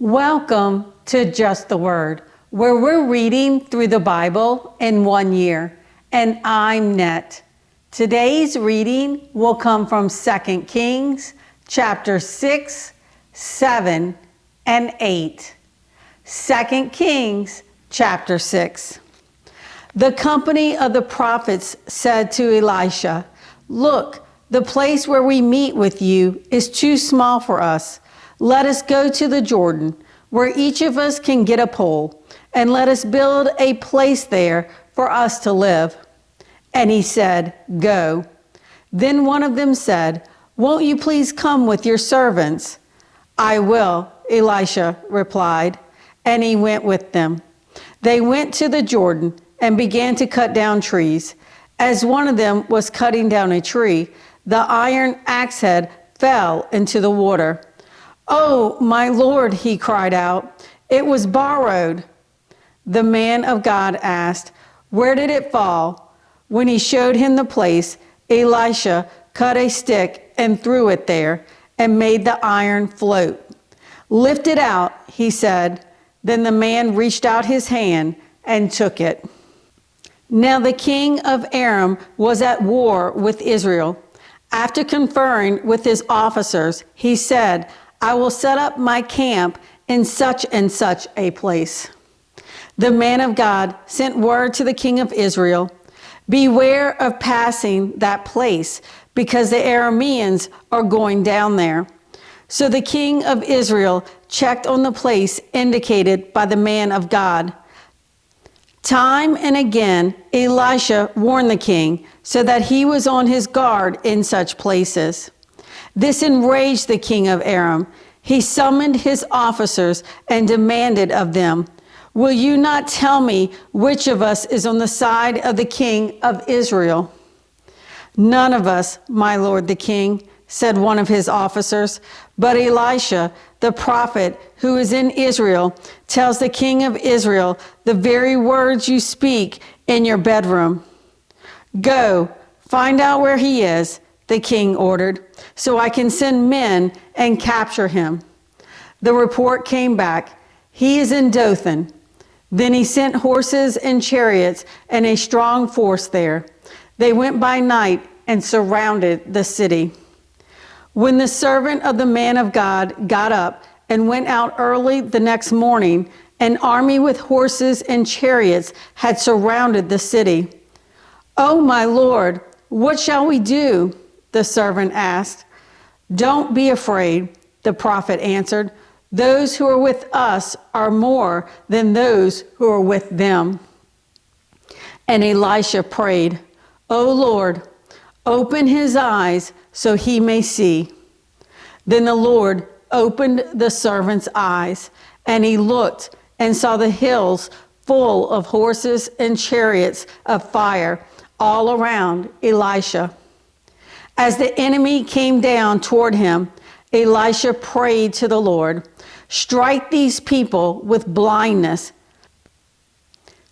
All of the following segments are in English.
Welcome to Just the Word, where we're reading through the Bible in 1 year. And I'm Net. Today's reading will come from 2 Kings chapter 6, 7, and 8. 2 Kings chapter 6. The company of the prophets said to Elisha, "Look, the place where we meet with you is too small for us. Let us go to the Jordan, where each of us can get a pole, and let us build a place there for us to live." And he said, "Go." Then one of them said, "Won't you please come with your servants?" "I will," Elisha replied, and he went with them. They went to the Jordan and began to cut down trees. As one of them was cutting down a tree, the iron axe head fell into the water. "Oh, my Lord," he cried out, "it was borrowed." The man of God asked, "Where did it fall?" When he showed him the place, Elisha cut a stick and threw it there and made the iron float. "Lift it out," he said. Then the man reached out his hand and took it. Now the king of Aram was at war with Israel. After conferring with his officers, he said, "I will set up my camp in such and such a place." The man of God sent word to the king of Israel, "Beware of passing that place, because the Arameans are going down there." So the king of Israel checked on the place indicated by the man of God. Time and again, Elisha warned the king so that he was on his guard in such places. This enraged the king of Aram. He summoned his officers and demanded of them, "Will you not tell me which of us is on the side of the king of Israel?" "None of us, my lord the king," said one of his officers. But Elisha, the prophet who is in Israel, tells the king of Israel the very words you speak in your bedroom. "Go, find out where he is," the king ordered, "so I can send men and capture him." The report came back, "He is in Dothan." Then he sent horses and chariots and a strong force there. They went by night and surrounded the city. When the servant of the man of God got up and went out early the next morning, an army with horses and chariots had surrounded the city. "Oh, my lord, what shall we do?" the servant asked. "Don't be afraid," the prophet answered. "Those who are with us are more than those who are with them." And Elisha prayed, "O Lord, open his eyes so he may see." Then the Lord opened the servant's eyes, and he looked and saw the hills full of horses and chariots of fire all around Elisha. As the enemy came down toward him, Elisha prayed to the Lord, "Strike these people with blindness."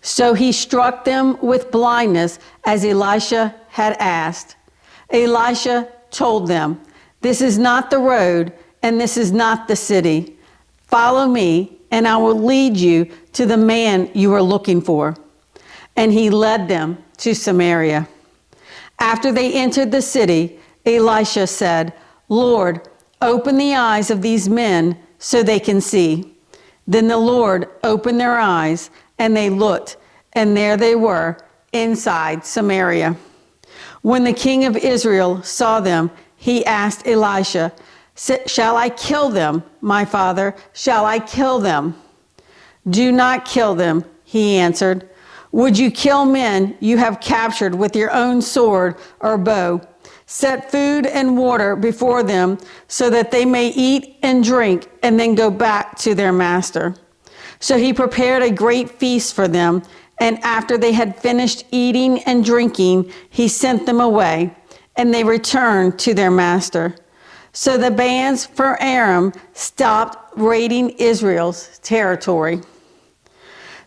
So he struck them with blindness as Elisha had asked. Elisha told them, "This is not the road, and this is not the city. Follow me, and I will lead you to the man you are looking for." And he led them to Samaria. After they entered the city, Elisha said, "Lord, open the eyes of these men so they can see." Then the Lord opened their eyes, and they looked, and there they were inside Samaria. When the king of Israel saw them, he asked Elisha, "Shall I kill them, my father? Shall I kill them?" "Do not kill them," he answered. "Would you kill men you have captured with your own sword or bow? Set food and water before them so that they may eat and drink and then go back to their master." So he prepared a great feast for them, and after they had finished eating and drinking, he sent them away, and they returned to their master. So the bands for Aram stopped raiding Israel's territory.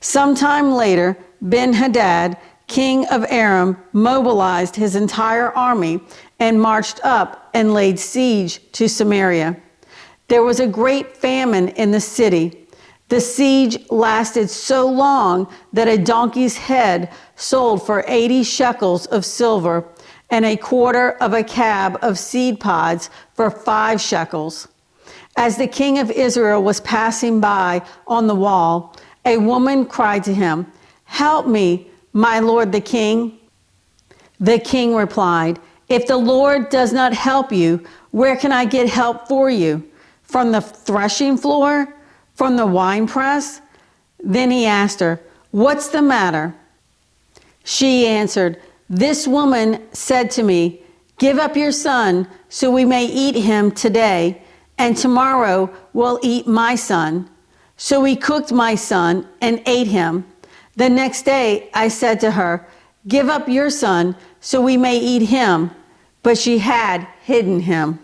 Sometime later, Ben-Hadad, king of Aram, mobilized his entire army and marched up and laid siege to Samaria. There was a great famine in the city. The siege lasted so long that a donkey's head sold for 80 shekels of silver, and a quarter of a cab of seed pods for 5 shekels. As the king of Israel was passing by on the wall, a woman cried to him, "Help me, my lord the king." The king replied, "If the Lord does not help you, where can I get help for you? From the threshing floor? From the winepress?" Then he asked her, "What's the matter?" She answered, "This woman said to me, 'Give up your son so we may eat him today, and tomorrow we'll eat my son.' So we cooked my son and ate him. The next day I said to her, 'Give up your son so we may eat him.' But she had hidden him."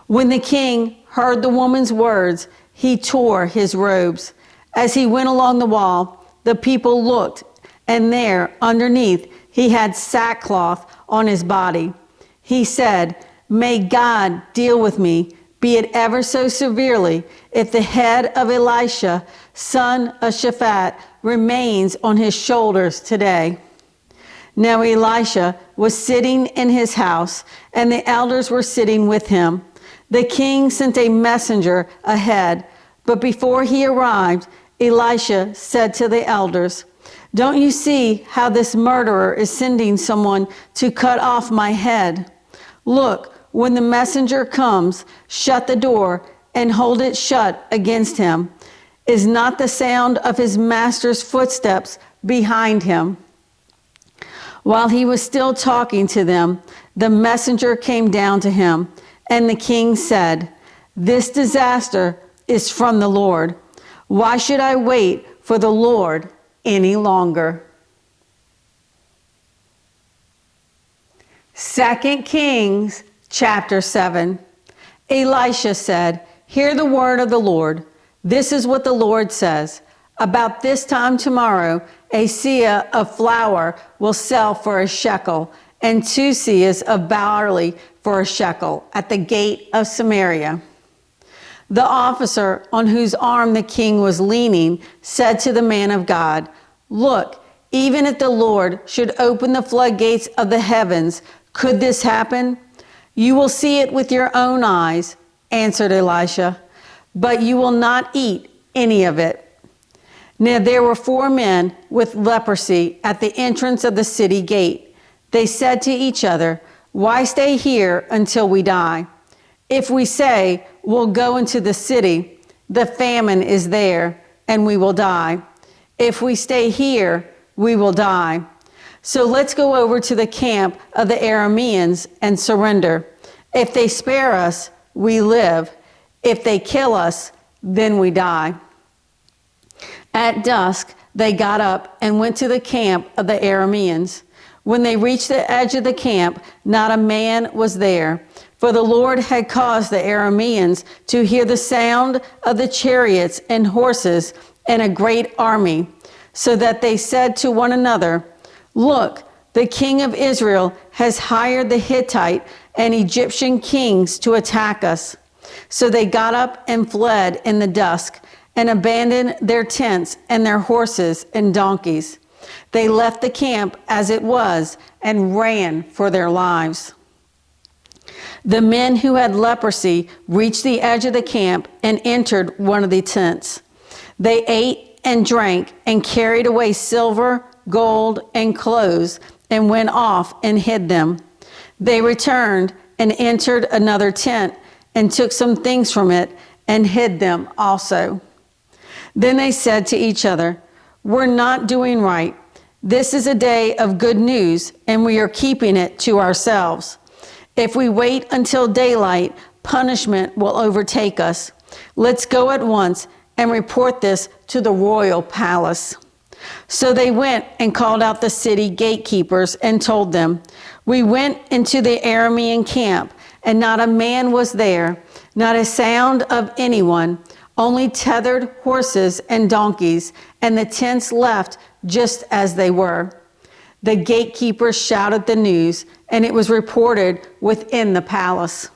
When the king heard the woman's words, he tore his robes. As he went along the wall, the people looked, and there, underneath, he had sackcloth on his body. He said, "May God deal with me, be it ever so severely, if the head of Elisha, son of Shaphat, remains on his shoulders today." Now Elisha was sitting in his house, and the elders were sitting with him. The king sent a messenger ahead, but before he arrived, Elisha said to the elders, "Don't you see how this murderer is sending someone to cut off my head? Look, when the messenger comes, shut the door and hold it shut against him. Is not the sound of his master's footsteps behind him?" While he was still talking to them, the messenger came down to him, and the king said, "This disaster is from the Lord. Why should I wait for the Lord any longer?" 2 Kings chapter 7. Elisha said, "Hear the word of the Lord. This is what the Lord says. About this time tomorrow, a seah of flour will sell for a shekel, and 2 seahs of barley for a shekel at the gate of Samaria." The officer on whose arm the king was leaning said to the man of God, "Look, even if the Lord should open the floodgates of the heavens, could this happen?" "You will see it with your own eyes," answered Elisha, "but you will not eat any of it." Now there were 4 men with leprosy at the entrance of the city gate. They said to each other, "Why stay here until we die? If we say, 'We'll go into the city,' the famine is there, and we will die. If we stay here, we will die. So let's go over to the camp of the Arameans and surrender. If they spare us, we live. If they kill us, then we die." At dusk, they got up and went to the camp of the Arameans. When they reached the edge of the camp, not a man was there, for the Lord had caused the Arameans to hear the sound of the chariots and horses and a great army, so that they said to one another, "Look, the king of Israel has hired the Hittite and Egyptian kings to attack us." So they got up and fled in the dusk, and abandoned their tents and their horses and donkeys. They left the camp as it was and ran for their lives. The men who had leprosy reached the edge of the camp and entered one of the tents. They ate and drank and carried away silver, gold, and clothes and went off and hid them. They returned and entered another tent and took some things from it and hid them also. Then they said to each other, "We're not doing right. This is a day of good news, and we are keeping it to ourselves. If we wait until daylight, punishment will overtake us. Let's go at once and report this to the royal palace." So they went and called out the city gatekeepers and told them, "We went into the Aramean camp, and not a man was there, not a sound of anyone, only tethered horses and donkeys, and the tents left just as they were." The gatekeepers shouted the news, and it was reported within the palace.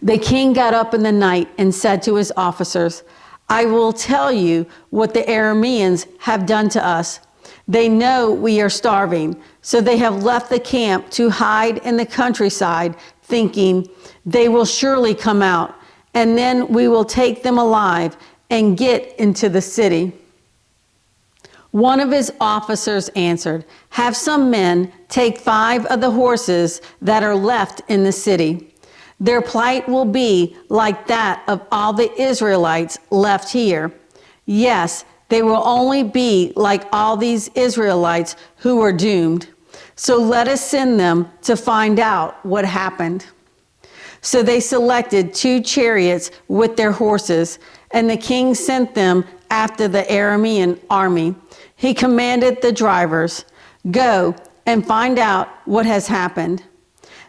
The king got up in the night and said to his officers, I will tell you what the Arameans have done to us. They know we are starving, so they have left the camp to hide in the countryside, thinking they will surely come out, and then we will take them alive and get into the city. One of his officers answered, have some men take 5 of the horses that are left in the city. Their plight will be like that of all the Israelites left here. Yes, they will only be like all these Israelites who were doomed. So let us send them to find out what happened. So they selected 2 chariots with their horses, and the king sent them after the Aramean army. He commanded the drivers, go and find out what has happened.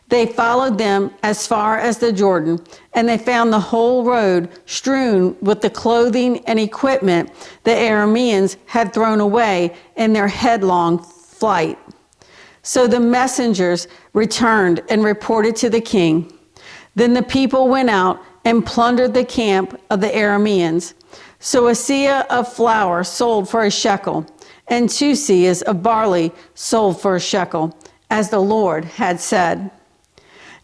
They followed them as far as the Jordan, and they found the whole road strewn with the clothing and equipment the Arameans had thrown away in their headlong flight. So the messengers returned and reported to the king. Then the people went out and plundered the camp of the Arameans. So a seah of flour sold for a shekel, and 2 seahs of barley sold for a shekel, as the Lord had said.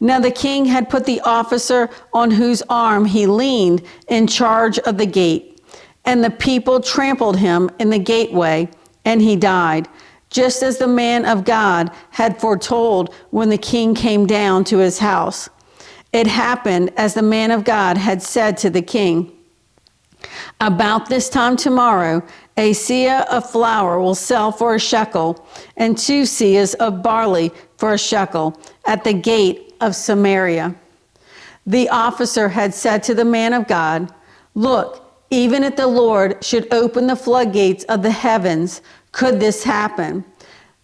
Now the king had put the officer on whose arm he leaned in charge of the gate, and the people trampled him in the gateway, and he died, just as the man of God had foretold when the king came down to his house. It happened as the man of God had said to the king. About this time tomorrow, a seah of flour will sell for a shekel, and 2 seahs of barley for a shekel at the gate of Samaria. The officer had said to the man of God, look, even if the Lord should open the floodgates of the heavens, could this happen?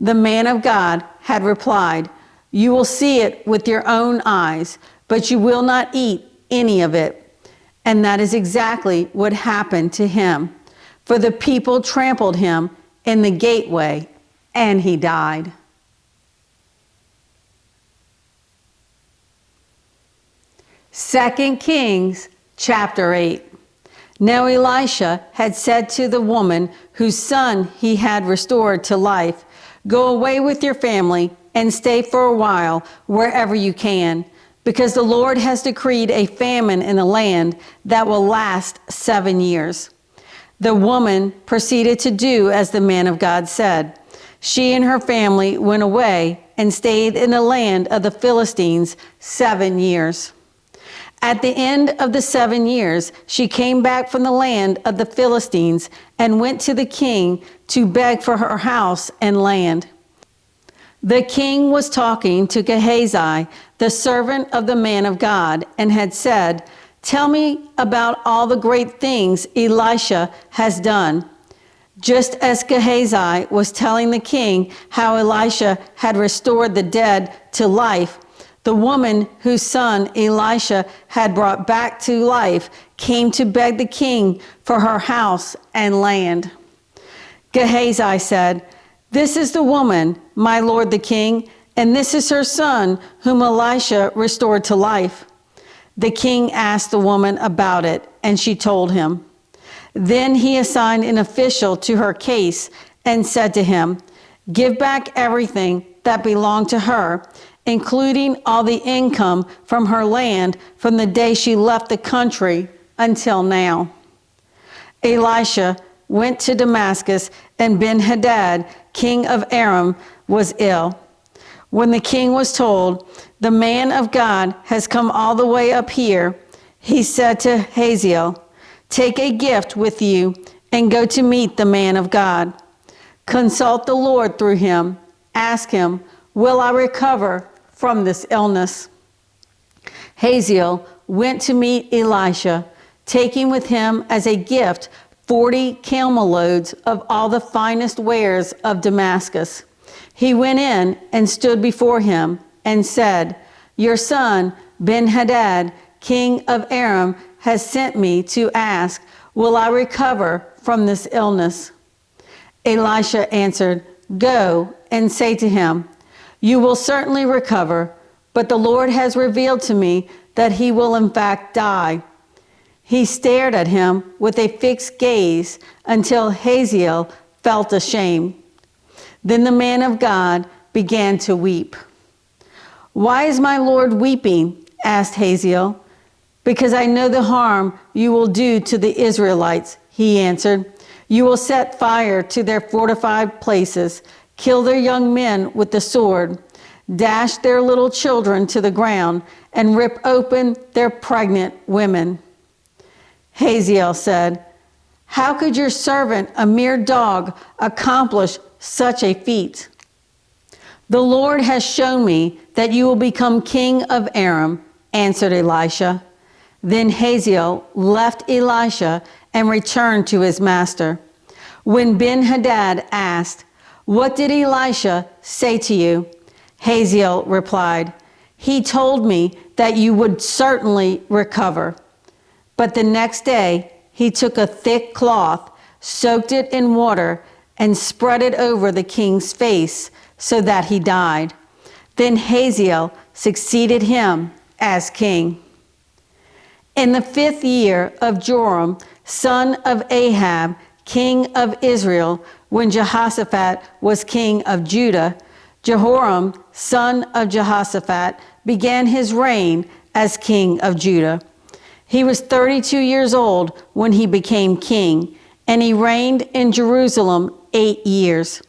The man of God had replied, you will see it with your own eyes, but you will not eat any of it. And that is exactly what happened to him. For the people trampled him in the gateway, and he died. Second Kings chapter 8. Now Elisha had said to the woman whose son he had restored to life, go away with your family and stay for a while wherever you can, because the Lord has decreed a famine in the land that will last 7 years. The woman proceeded to do as the man of God said. She and her family went away and stayed in the land of the Philistines 7 years. At the end of the 7 years, she came back from the land of the Philistines and went to the king to beg for her house and land. The king was talking to Gehazi, the servant of the man of God, and had said, tell me about all the great things Elisha has done. Just as Gehazi was telling the king how Elisha had restored the dead to life, the woman whose son Elisha had brought back to life came to beg the king for her house and land. Gehazi said, this is the woman, my lord the king, and this is her son whom Elisha restored to life. The king asked the woman about it, and she told him. Then he assigned an official to her case and said to him, give back everything that belonged to her, including all the income from her land from the day she left the country until now. Elisha went to Damascus, and Ben-Hadad, king of Aram, was ill. When the king was told, the man of God has come all the way up here, he said to Hazael, take a gift with you and go to meet the man of God. Consult the Lord through him. Ask him, will I recover from this illness? Hazael went to meet Elisha, taking with him as a gift 40 camel loads of all the finest wares of Damascus. He went in and stood before him and said, your son Ben-Hadad, king of Aram, has sent me to ask, will I recover from this illness? Elisha answered, go and say to him, you will certainly recover, but the Lord has revealed to me that he will in fact die." He stared at him with a fixed gaze until Hazael felt ashamed. Then the man of God began to weep. "Why is my Lord weeping?" asked Hazael. "Because I know the harm you will do to the Israelites," he answered. "You will set fire to their fortified places, kill their young men with the sword, dash their little children to the ground, and rip open their pregnant women." Hazael said, "How could your servant, a mere dog, accomplish such a feat?" "The Lord has shown me that you will become king of Aram," answered Elisha. Then Hazael left Elisha and returned to his master. When Ben-Hadad asked, "What did Elisha say to you?" Hazael replied, "He told me that you would certainly recover." But the next day he took a thick cloth, soaked it in water, and spread it over the king's face so that he died. Then Hazael succeeded him as king. In the 5th year of Joram, son of Ahab, king of Israel, when Jehoshaphat was king of Judah, Jehoram, son of Jehoshaphat, began his reign as king of Judah. He was 32 years old when he became king, and he reigned in Jerusalem 8 years.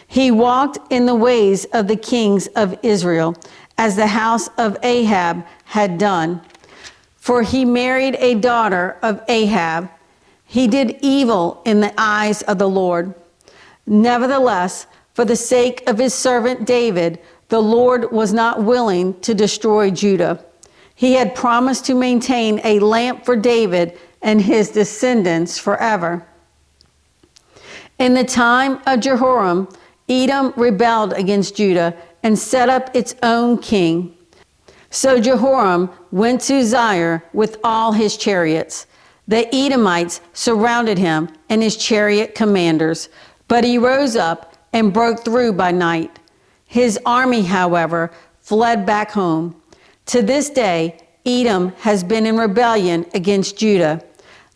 He walked in the ways of the kings of Israel, as the house of Ahab had done. For he married a daughter of Ahab. He did evil in the eyes of the Lord. Nevertheless, for the sake of his servant David, the Lord was not willing to destroy Judah. He had promised to maintain a lamp for David and his descendants forever. In the time of Jehoram, Edom rebelled against Judah and set up its own king. So Jehoram went to Zair with all his chariots. The Edomites surrounded him and his chariot commanders, but he rose up and broke through by night. His army, however, fled back home. To this day, Edom has been in rebellion against Judah.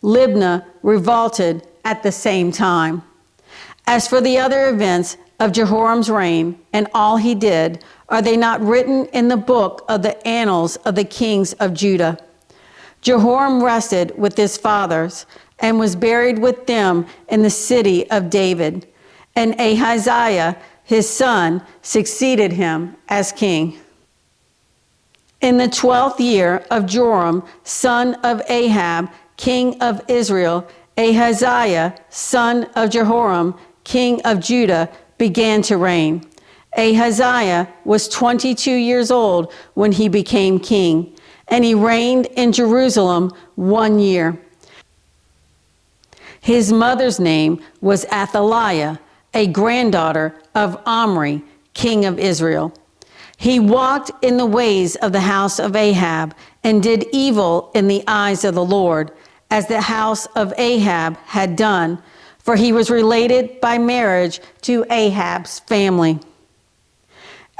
Libnah revolted at the same time. As for the other events of Jehoram's reign and all he did, are they not written in the book of the annals of the kings of Judah? Jehoram rested with his fathers and was buried with them in the city of David. And Ahaziah, his son, succeeded him as king. In the 12th year of Joram, son of Ahab, king of Israel, Ahaziah, son of Jehoram, king of Judah, began to reign. Ahaziah was 22 years old when he became king, and he reigned in Jerusalem 1 year. His mother's name was Athaliah, a granddaughter of Omri, king of Israel. He walked in the ways of the house of Ahab and did evil in the eyes of the Lord, as the house of Ahab had done, for he was related by marriage to Ahab's family.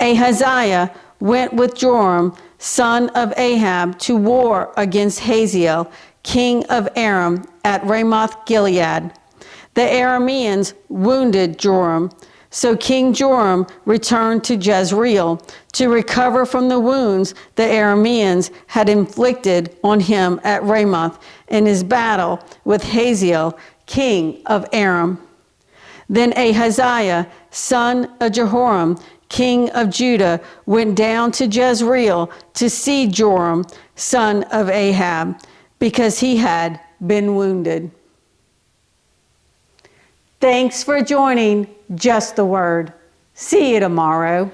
Ahaziah went with Joram, son of Ahab, to war against Hazael, king of Aram, at Ramoth Gilead. The Arameans wounded Joram, so King Joram returned to Jezreel to recover from the wounds the Arameans had inflicted on him at Ramoth in his battle with Hazael, king of Aram. Then Ahaziah, son of Jehoram, king of Judah, went down to Jezreel to see Joram, son of Ahab, because he had been wounded. Thanks for joining Just the Word. See you tomorrow.